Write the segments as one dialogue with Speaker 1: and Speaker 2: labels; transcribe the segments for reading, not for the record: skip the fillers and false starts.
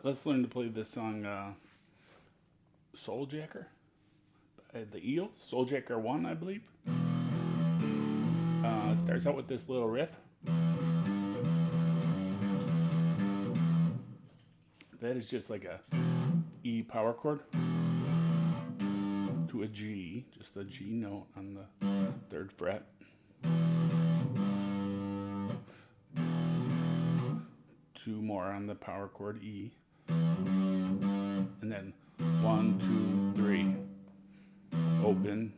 Speaker 1: Let's learn to play this song, Souljacker by the Eels. Souljacker 1, I believe. It starts out with this little riff. That is just like a E power chord to a G, just a G note on the 3rd fret. Two more on the power chord E, and then 1, 2, 3, open,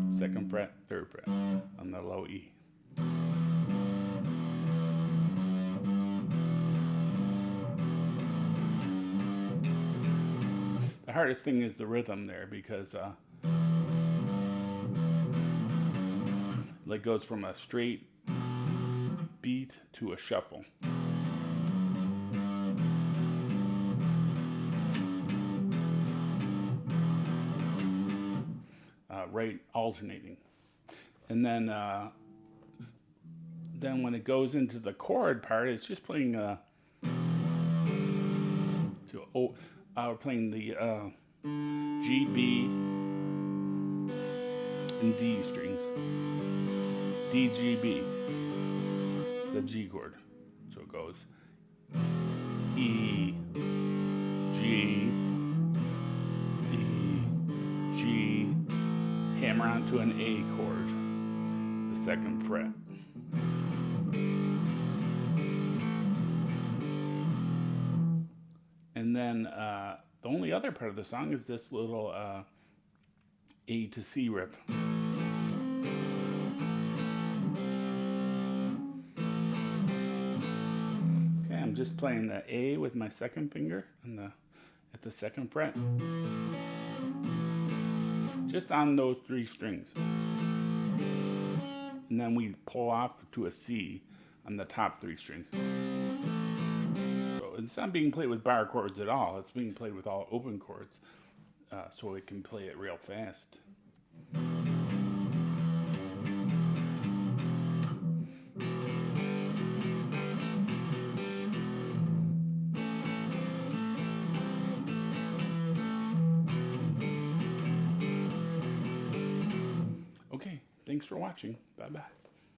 Speaker 1: 2nd fret, 3rd fret on the low E. The hardest thing is the rhythm there, because it goes from a straight beat to a shuffle. Right, alternating. And then when it goes into the chord part, it's just playing we're playing the G, B, and D strings. D, G, B. It's a G chord. So it goes E, G, E, G, hammer onto an A chord, the 2nd fret. And then the only other part of the song is this little A to C riff. Okay, I'm just playing the A with my 2nd finger and at the 2nd fret. Just on those 3 strings. And then we pull off to a C on the top 3 strings. So it's not being played with bar chords at all. It's being played with all open chords, so it can play it real fast. Okay, thanks for watching. Bye-bye.